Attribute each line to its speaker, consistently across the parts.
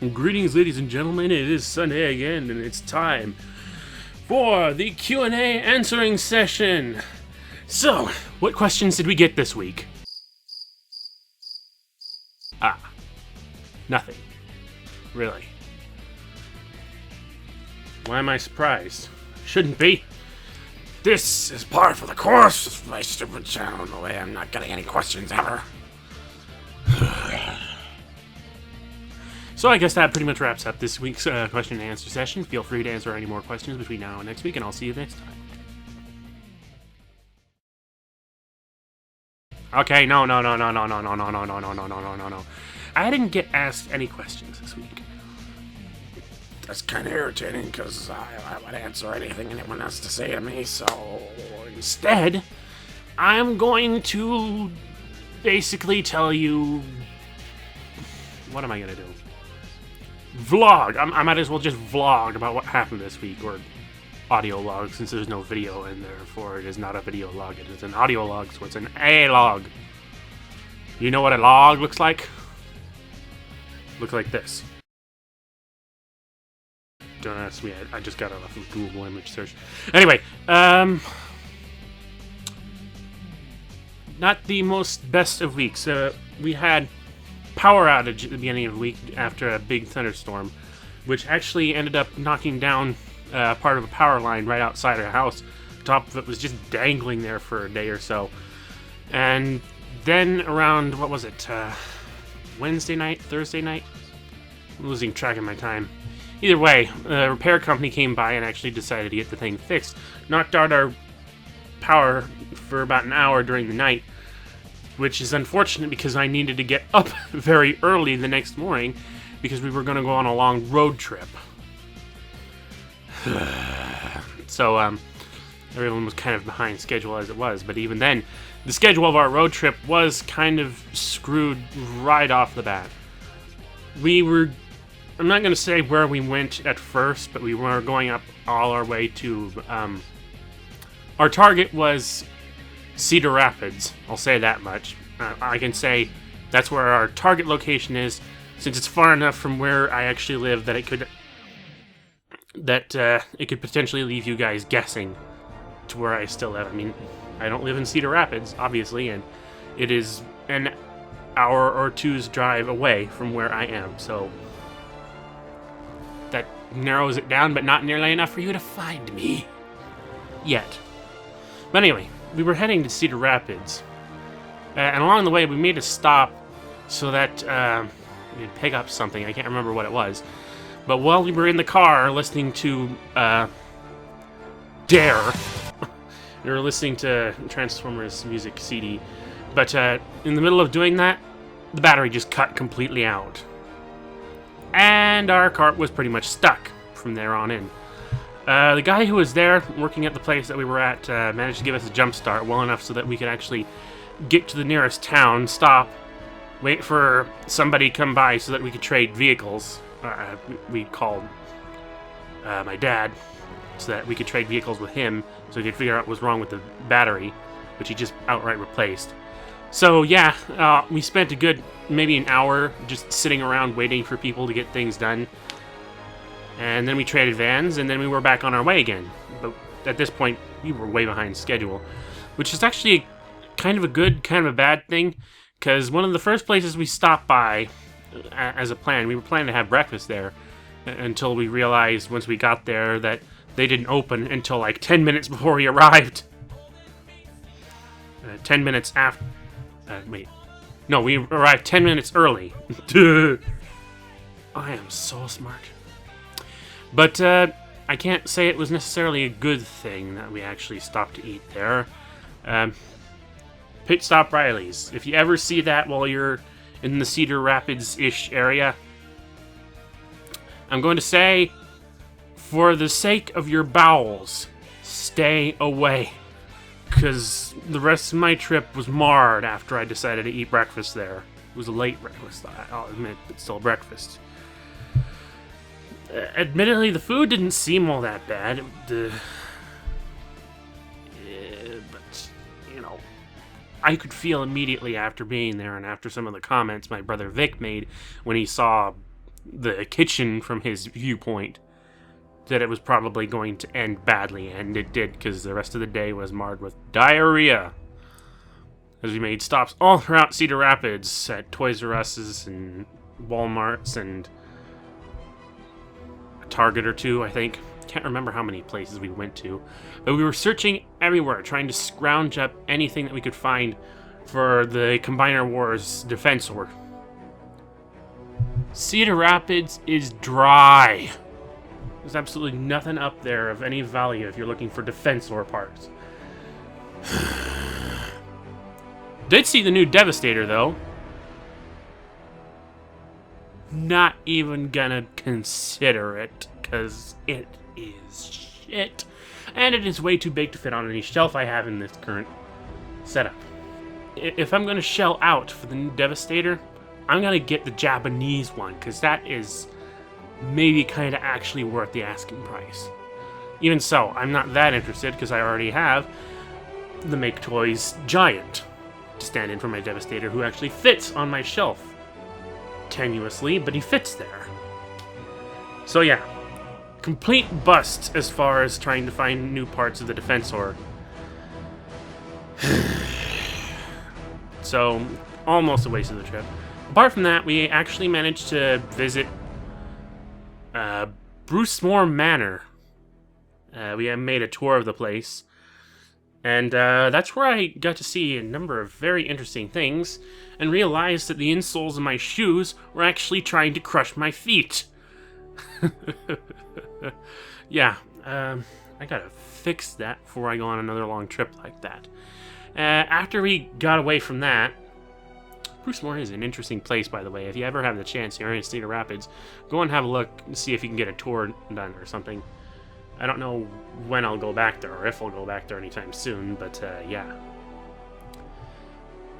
Speaker 1: Greetings, ladies and gentlemen. It is Sunday again, and it's time for the Q&A answering session. So, what questions did we get this week? Nothing. Really. Why am I surprised? Shouldn't be. This is par for the course of my stupid channel. No way, I'm not getting any questions ever. So I guess that pretty much wraps up this week's question and answer session. Feel free to answer any more questions between now and next week, and I'll see you next time. Okay, no. I didn't get asked any questions this week. That's kind of irritating, because I would answer anything anyone has to say to me, so instead, I'm going to basically tell you... What am I going to do? Vlog! I might as well just vlog about what happened this week, or audio log, since there's no video, and therefore it is not a video log, it is an audio log, so it's an A-log. You know what a log looks like? Looks like this. Don't ask me, I just got it off of Google image search. Anyway, not the most best of weeks. We had power outage at the beginning of the week after a big thunderstorm, which actually ended up knocking down part of a power line right outside our house. The top of it was just dangling there for a day or so. And then around, what was it, Wednesday night, Thursday night? I'm losing track of my time. Either way, the repair company came by and actually decided to get the thing fixed. Knocked out our power for about an hour during the night, which is unfortunate because I needed to get up very early the next morning because we were going to go on a long road trip. So, everyone was kind of behind schedule as it was, but even then, the schedule of our road trip was kind of screwed right off the bat. I'm not going to say where we went at first, but we were going up all our way to, our target was Cedar Rapids, I'll say that much. I can say that's where our target location is, since it's far enough from where I actually live that it could potentially leave you guys guessing to where I still live. I mean, I don't live in Cedar Rapids, obviously, and it is an hour or two's drive away from where I am, so that narrows it down, but not nearly enough for you to find me. Yet. But anyway, we were heading to Cedar Rapids, and along the way we made a stop so that we'd pick up something. I can't remember what it was. But while we were in the car listening to Dare, we were listening to Transformers music CD, but in the middle of doing that, the battery just cut completely out. And our cart was pretty much stuck from there on in. The guy who was there, working at the place that we were at, managed to give us a jump start well enough so that we could actually get to the nearest town, stop, wait for somebody to come by so that we could trade vehicles. We called my dad so that we could trade vehicles with him so we could figure out what was wrong with the battery, which he just outright replaced. So yeah, we spent a good maybe an hour just sitting around waiting for people to get things done. And then we traded vans, and then we were back on our way again. But at this point, we were way behind schedule, which is actually kind of a good, kind of a bad thing, because one of the first places we stopped by as a plan, we were planning to have breakfast there, until we realized once we got there that they didn't open until like 10 minutes before we arrived. 10 minutes after... wait. No, we arrived 10 minutes early. I am so smart. But I can't say it was necessarily a good thing that we actually stopped to eat there. Pit Stop Riley's. If you ever see that while you're in the Cedar Rapids-ish area, I'm going to say, for the sake of your bowels, stay away. Because the rest of my trip was marred after I decided to eat breakfast there. It was a late breakfast, I'll admit, but still breakfast. Admittedly, the food didn't seem all that bad. But, you know, I could feel immediately after being there and after some of the comments my brother Vic made when he saw the kitchen from his viewpoint, that it was probably going to end badly, and it did, because the rest of the day was marred with diarrhea. As we made stops all throughout Cedar Rapids at Toys R Us's and Walmart's and a Target or two, I think. Can't remember how many places we went to. But we were searching everywhere, trying to scrounge up anything that we could find for the Combiner Wars Defensor. Cedar Rapids is dry. There's absolutely nothing up there of any value if you're looking for Defensor parts. Did see the new Devastator, though. Not even gonna consider it, because it is shit. And it is way too big to fit on any shelf I have in this current setup. If I'm gonna shell out for the new Devastator, I'm gonna get the Japanese one, because that is maybe kind of actually worth the asking price. Even so, I'm not that interested, because I already have the Make Toys Giant to stand in for my Devastator, who actually fits on my shelf. Tenuously, but he fits there. So yeah, complete bust as far as trying to find new parts of the Defensor. So, almost a waste of the trip. Apart from that, we actually managed to visit Brucemore Manor. We made a tour of the place. And that's where I got to see a number of very interesting things and realized that the insoles of my shoes were actually trying to crush my feet. Yeah, I gotta fix that before I go on another long trip like that. After we got away from that, Brucemore is an interesting place, by the way. If you ever have the chance here in Cedar Rapids, go and have a look and see if you can get a tour done or something. I don't know when I'll go back there, or if I'll go back there anytime soon, but yeah.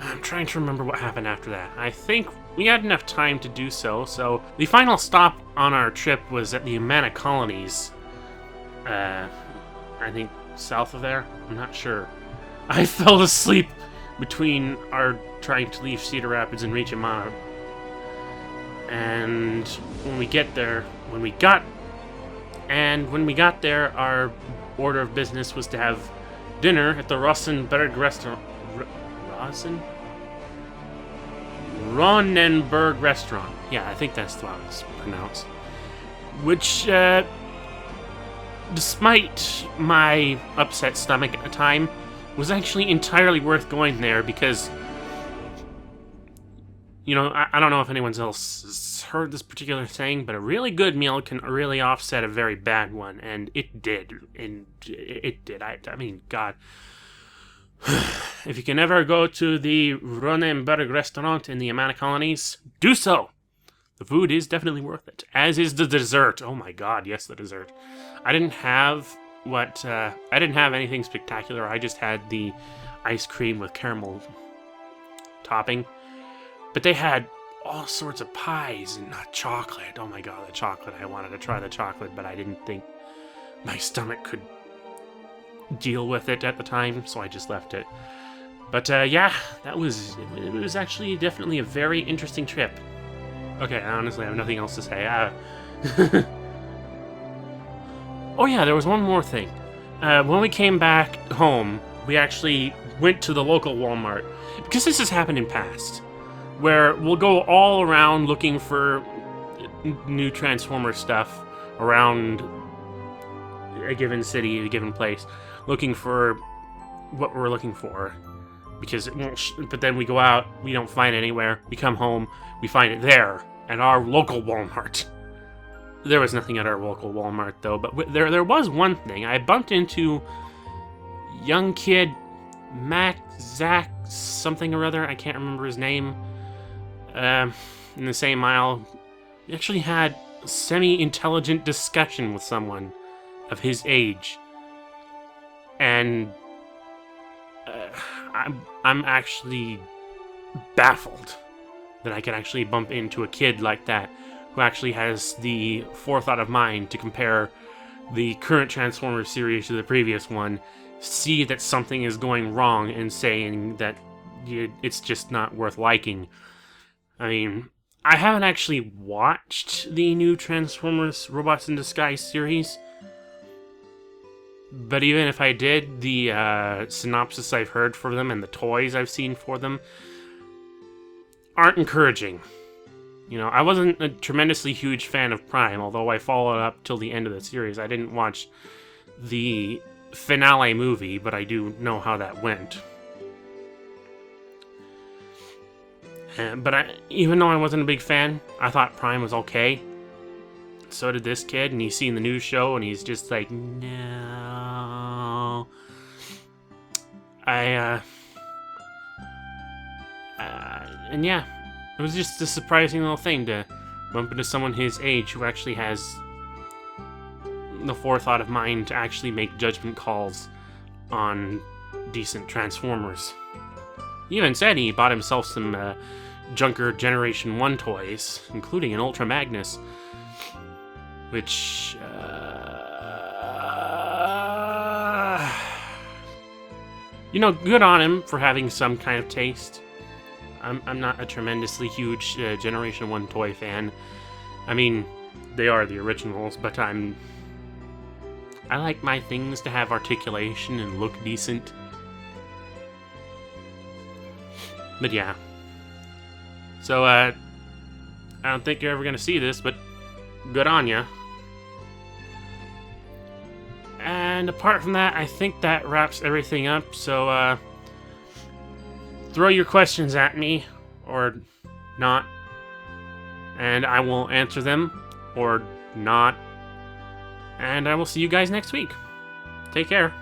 Speaker 1: I'm trying to remember what happened after that. I think we had enough time to do so, so the final stop on our trip was at the Amana Colonies. I think south of there? I'm not sure. I fell asleep between our trying to leave Cedar Rapids and reach Amana. And when we got there, our order of business was to have dinner at the Rosenberg restaurant. Ronenberg restaurant. Yeah, I think that's how it's pronounced. Which, despite my upset stomach at the time, was actually entirely worth going there because, you know, I don't know if anyone else has heard this particular thing, but a really good meal can really offset a very bad one, and it did. And it did. I mean, God. If you can ever go to the Ronenberg restaurant in the Amana Colonies, do so. The food is definitely worth it, as is the dessert. Oh my God, yes, the dessert. I didn't have anything spectacular. I just had the ice cream with caramel topping. But they had all sorts of pies and chocolate. Oh my God, the chocolate. I wanted to try the chocolate, but I didn't think my stomach could deal with it at the time, so I just left it. But yeah, it was actually definitely a very interesting trip. Okay, I honestly have nothing else to say. Oh yeah, there was one more thing. When we came back home, we actually went to the local Walmart, because this has happened in past, where we'll go all around looking for new Transformer stuff around a given city, a given place, looking for what we're looking for. Because it won't but then we go out, we don't find it anywhere, we come home, we find it there, at our local Walmart. There was nothing at our local Walmart, though, but there was one thing. I bumped into young kid, Zach, something or other, I can't remember his name, in the same aisle. He actually had a semi-intelligent discussion with someone of his age. And I'm actually baffled that I could actually bump into a kid like that, who actually has the forethought of mind to compare the current Transformers series to the previous one, see that something is going wrong, and saying that it's just not worth liking. I mean, I haven't actually watched the new Transformers Robots in Disguise series. But even if I did, the synopsis I've heard for them and the toys I've seen for them aren't encouraging. You know, I wasn't a tremendously huge fan of Prime, although I followed up till the end of the series. I didn't watch the finale movie, but I do know how that went. But even though I wasn't a big fan, I thought Prime was okay. So did this kid, and he's seen the new show, and he's just like, no. And yeah, it was just a surprising little thing to bump into someone his age who actually has the forethought of mind to actually make judgment calls on decent Transformers. He even said he bought himself some Junker Generation 1 toys, including an Ultra Magnus, which, you know, good on him for having some kind of taste. I'm not a tremendously huge Generation 1 toy fan. I mean, they are the originals, but I like my things to have articulation and look decent. But yeah. So, I don't think you're ever gonna see this, but good on ya. And apart from that, I think that wraps everything up, so, throw your questions at me, or not, and I will answer them, or not, and I will see you guys next week. Take care.